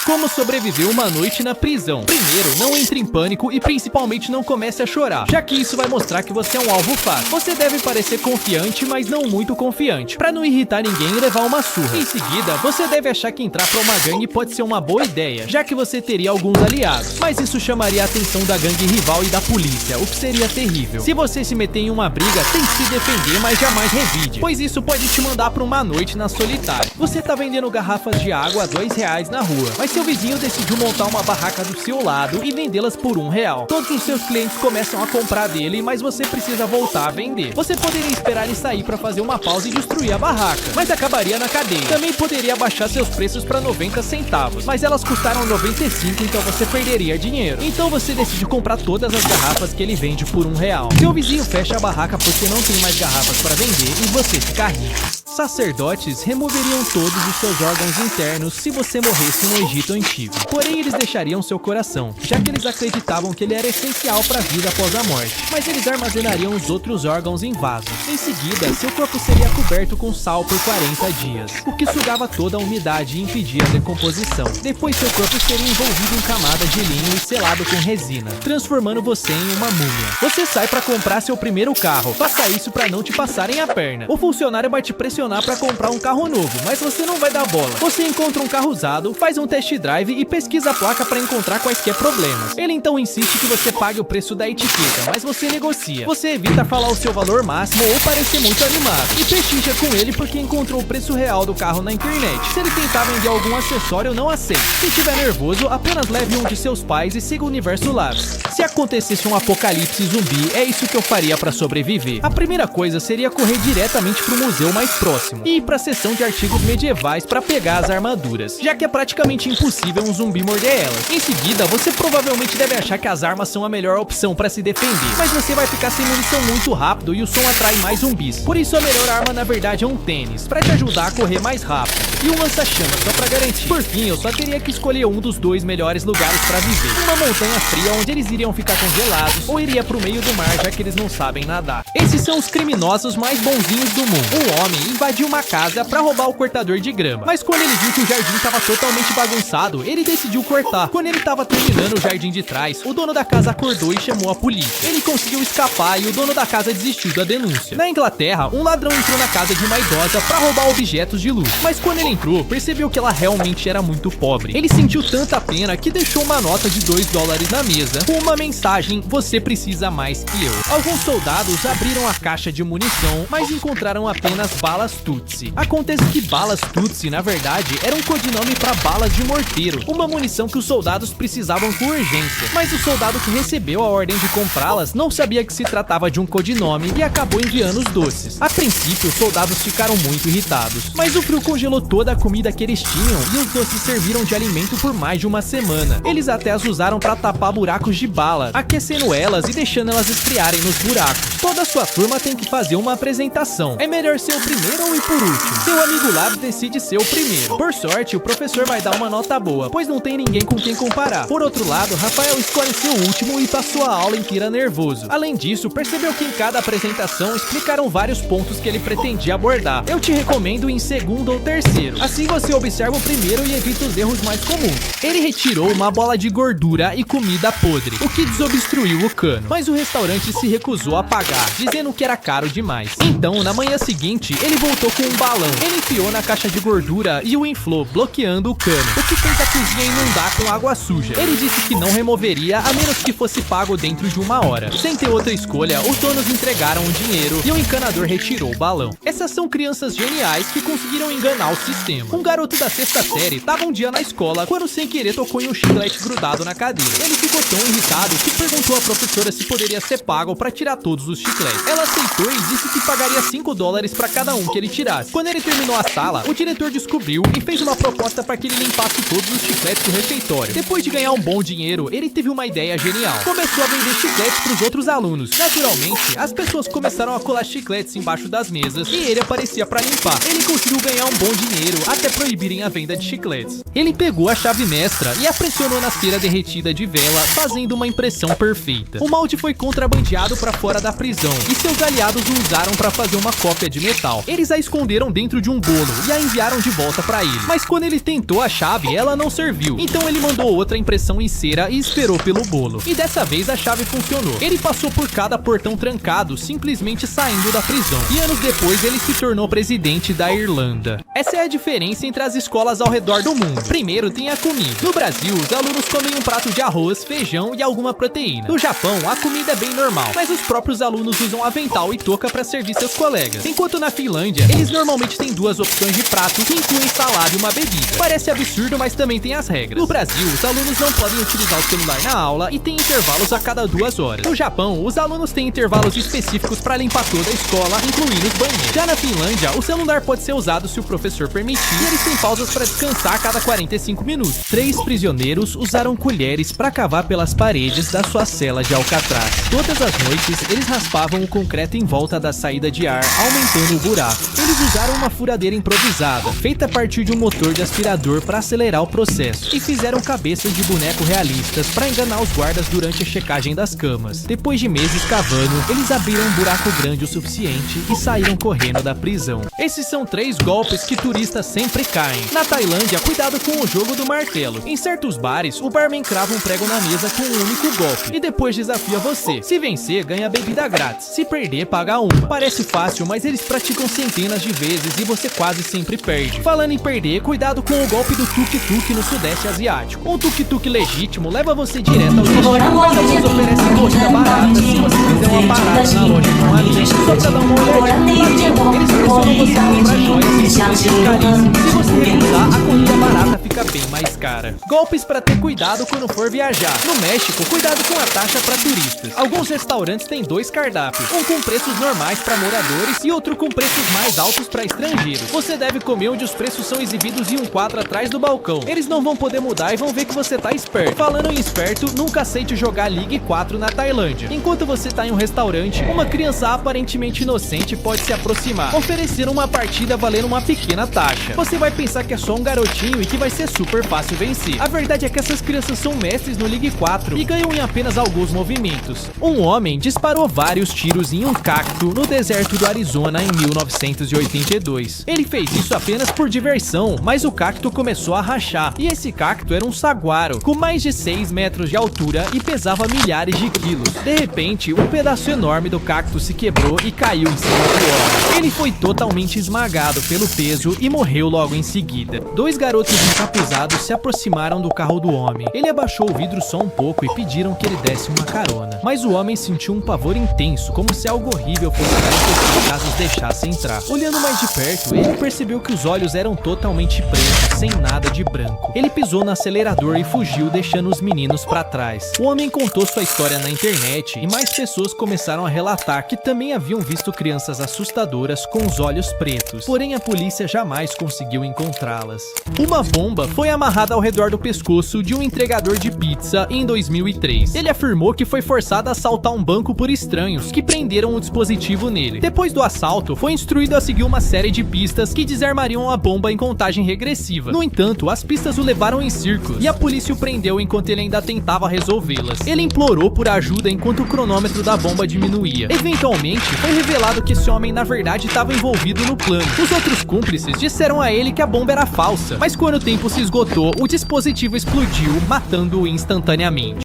Como sobreviver uma noite na prisão? Primeiro, não entre em pânico e principalmente não comece a chorar, já que isso vai mostrar que você é um alvo fácil. Você deve parecer confiante, mas não muito confiante, pra não irritar ninguém e levar uma surra. Em seguida, você deve achar que entrar pra uma gangue pode ser uma boa ideia, já que você teria alguns aliados, mas isso chamaria a atenção da gangue rival e da polícia, o que seria terrível. Se você se meter em uma briga, tente se defender, mas jamais revide, pois isso pode te mandar pra uma noite na solitária. Você tá vendendo garrafas de água a R$2 na rua, mas seu vizinho decidiu montar uma barraca do seu lado e vendê-las por R$1. Todos os seus clientes começam a comprar dele, mas você precisa voltar a vender. Você poderia esperar ele sair pra fazer uma pausa e destruir a barraca, mas acabaria na cadeia. Também poderia baixar seus preços pra 90 centavos, mas elas custaram 95, então você perderia dinheiro. Então você decide comprar todas as garrafas que ele vende por R$1. Seu vizinho fecha a barraca porque não tem mais garrafas para vender e você fica rico. Sacerdotes removeriam todos os seus órgãos internos se você morresse no Egito Antigo. Porém, eles deixariam seu coração, já que eles acreditavam que ele era essencial para a vida após a morte. Mas eles armazenariam os outros órgãos em vasos. Em seguida, seu corpo seria coberto com sal por 40 dias, o que sugava toda a umidade e impedia a decomposição. Depois, seu corpo seria envolvido em camadas de linho e selado com resina, transformando você em uma múmia. Você sai para comprar seu primeiro carro. Faça isso para não te passarem a perna. O funcionário vai te pressionar para comprar um carro novo, mas você não vai dar bola. Você encontra um carro usado, faz um test drive e pesquisa a placa para encontrar quaisquer problemas. Ele então insiste que você pague o preço da etiqueta, mas você negocia. Você evita falar o seu valor máximo ou parecer muito animado e pechincha com ele porque encontrou o preço real do carro na internet. Se ele tentar vender algum acessório, não aceite. Se estiver nervoso, apenas leve um de seus pais e siga o Universo Labs. Se acontecesse um apocalipse zumbi, é isso que eu faria para sobreviver. A primeira coisa seria correr diretamente pro museu mais próximo e ir pra seção de artigos medievais para pegar as armaduras, já que é praticamente impossível um zumbi morder elas. Em seguida, você provavelmente deve achar que as armas são a melhor opção para se defender, mas você vai ficar sem munição muito rápido e o som atrai mais zumbis. Por isso a melhor arma na verdade é um tênis, para te ajudar a correr mais rápido, e um lança-chamas só para garantir. Por fim, eu só teria que escolher um dos dois melhores lugares para viver: uma montanha fria onde eles iriam ficar congelados, ou iria pro meio do mar, já que eles não sabem nadar. Esses são os criminosos mais bonzinhos do mundo. Um homem invadiu uma casa para roubar o cortador de grama, mas quando ele viu que o jardim estava totalmente bagunçado, ele decidiu cortar. Quando ele estava terminando o jardim de trás, o dono da casa acordou e chamou a polícia. Ele conseguiu escapar e o dono da casa desistiu da denúncia. Na Inglaterra, um ladrão entrou na casa de uma idosa para roubar objetos de luxo, mas quando ele entrou, percebeu que ela realmente era muito pobre. Ele sentiu tanta pena que deixou uma nota de $2 na mesa com uma mensagem: "Você precisa mais que eu". Alguns soldados abriram a caixa de munição, mas encontraram apenas balas Tutsi. Acontece que balas Tutsi, na verdade, era um codinome para balas de morteiro, uma munição que os soldados precisavam com urgência. Mas o soldado que recebeu a ordem de comprá-las não sabia que se tratava de um codinome e acabou enviando os doces. A princípio, os soldados ficaram muito irritados, mas o frio congelou toda a comida que eles tinham e os doces serviram de alimento por mais de uma semana. Eles até as usaram para tapar buracos de bala, aquecendo elas e deixando elas esfriarem nos buracos. Toda a sua turma tem que fazer uma apresentação. É melhor ser o primeiro ou ir por último? Seu amigo Labs decide ser o primeiro. Por sorte, o professor vai dar uma nota boa, pois não tem ninguém com quem comparar. Por outro lado, Rafael escolhe ser o último e passou a aula inteira nervoso. Além disso, percebeu que em cada apresentação explicaram vários pontos que ele pretendia abordar. Eu te recomendo em segundo ou terceiro. Assim você observa o primeiro e evita os erros mais comuns. Ele retirou uma bola de gordura e comida podre, o que desobstruiu o cano, mas o restaurante se recusou a pagar, dizendo que era caro demais. Então, na manhã seguinte, ele voltou com um balão. Ele enfiou na caixa de gordura e o inflou, bloqueando o cano, o que fez a cozinha inundar com água suja. Ele disse que não removeria a menos que fosse pago dentro de 1 hora. Sem ter outra escolha, os donos entregaram o dinheiro e o encanador retirou o balão. Essas são crianças geniais que conseguiram enganar o sistema. Um garoto da 6ª série estava um dia na escola quando sem querer tocou em um chiclete grudado na cadeira. Ele ficou tão irritado que perguntou à professora se poderia ser pago para tirar todos os chicletes. Ela aceitou e disse que pagaria $5 para cada um que ele tirasse. Quando ele terminou a sala, o diretor descobriu e fez uma proposta para que ele limpasse todos os chicletes do refeitório. Depois de ganhar um bom dinheiro, ele teve uma ideia genial. Começou a vender chicletes para os outros alunos. Naturalmente, as pessoas começaram a colar chicletes embaixo das mesas e ele aparecia para limpar. Ele conseguiu ganhar um bom dinheiro até proibirem a venda de chicletes. Ele pegou a chave mestra e a pressionou na cera derretida de vela, fazendo uma impressão perfeita. O malte foi contrabandeado para fora da prisão e seus aliados o usaram para fazer uma cópia de metal. Eles Eles a esconderam dentro de um bolo e a enviaram de volta pra ele. Mas quando ele tentou a chave, ela não serviu. Então ele mandou outra impressão em cera e esperou pelo bolo. E dessa vez a chave funcionou. Ele passou por cada portão trancado, simplesmente saindo da prisão. E anos depois ele se tornou presidente da Irlanda. Essa é a diferença entre as escolas ao redor do mundo. Primeiro tem a comida. No Brasil, os alunos comem um prato de arroz, feijão e alguma proteína. No Japão, a comida é bem normal, mas os próprios alunos usam avental e touca para servir seus colegas. Enquanto na Finlândia, eles normalmente têm duas opções de prato que incluem salada e uma bebida. Parece absurdo, mas também tem as regras. No Brasil, os alunos não podem utilizar o celular na aula e tem intervalos a cada 2 horas. No Japão, os alunos têm intervalos específicos para limpar toda a escola, incluindo os banheiros. Já na Finlândia, o celular pode ser usado se o professor permitir e eles têm pausas para descansar a cada 45 minutos. 3 prisioneiros usaram colheres para cavar pelas paredes da sua cela de Alcatraz. Todas as noites, eles raspavam o concreto em volta da saída de ar, aumentando o buraco. Eles usaram uma furadeira improvisada, feita a partir de um motor de aspirador para acelerar o processo, e fizeram cabeças de boneco realistas para enganar os guardas durante a checagem das camas. Depois de meses cavando, eles abriram um buraco grande o suficiente e saíram correndo da prisão. Esses são 3 golpes que turistas sempre caem. Na Tailândia, cuidado com o jogo do martelo. Em certos bares, o barman crava um prego na mesa com um único golpe e depois desafia você. Se vencer, ganha bebida grátis. Se perder, paga uma. Parece fácil, mas eles praticam centenas de vezes e você quase sempre perde. Falando em perder, cuidado com o golpe do tuk-tuk no sudeste asiático. Um tuk-tuk legítimo leva você direto ao destino, mas alguns oferecem corrida barata se você fizer uma parada na loja com um amigo. Só pra dar uma olhadinha no ladinho, eles pressionam você a comprar joias e coisas caríssimas. Se você recusar, a corrida barata fica bem mais cara. Golpes pra ter cuidado quando for viajar. No México, cuidado com a taxa pra turistas. Alguns restaurantes têm 2 cardápios, um com preços normais pra moradores e outro com preços mais altos pra estrangeiros. Você deve comer onde os preços são exibidos em um quadro atrás do balcão. Eles não vão poder mudar e vão ver que você tá esperto. Falando em esperto, nunca aceite jogar League 4 na Tailândia. Enquanto você tá em um restaurante, uma criança aparentemente inocente pode se aproximar, oferecer uma partida valendo uma pequena taxa. Você vai pensar que é só um garotinho e que vai ser super fácil vencer. A verdade é que essas crianças são mestres no League 4 e ganham em apenas alguns movimentos. Um homem disparou vários tiros em um cacto no deserto do Arizona em 1982. Ele fez isso apenas por diversão, mas o cacto começou a rachar. E esse cacto era um saguaro, com mais de 6 metros de altura e pesava milhares de quilos. De repente, um pedaço enorme do cacto se quebrou e caiu em cima do homem. Ele foi totalmente esmagado pelo peso e morreu logo em seguida. 2 garotos encapuzados se aproximaram do carro do homem. Ele abaixou o vidro só um pouco e pediram que ele desse uma carona. Mas o homem sentiu um pavor intenso, como se algo horrível fosse acontecer caso os deixasse entrar. Olhando mais de perto, ele percebeu que os olhos eram totalmente pretos, sem nada de branco. Ele pisou no acelerador e fugiu, deixando os meninos pra trás. O homem contou sua história na internet e mais pessoas começaram a relatar que também haviam visto crianças assustadoras com os olhos pretos. Porém, a polícia jamais conseguiu encontrá-las. Uma bomba foi amarrada ao redor do pescoço de um entregador de pizza em 2003. Ele afirmou que foi forçado a assaltar um banco por estranhos que prenderam o dispositivo nele. Depois do assalto, foi instruído a seguir uma série de pistas que desarmariam a bomba em contagem regressiva. No entanto, as pistas o levaram em círculos e a polícia o prendeu enquanto ele ainda tentava resolvê-las. Ele implorou por ajuda enquanto o cronômetro da bomba diminuía. Eventualmente, foi revelado que esse homem na verdade estava envolvido no plano. Os outros cúmplices disseram a ele que a bomba era falsa, mas quando o tempo se esgotou, o dispositivo explodiu, matando-o instantaneamente.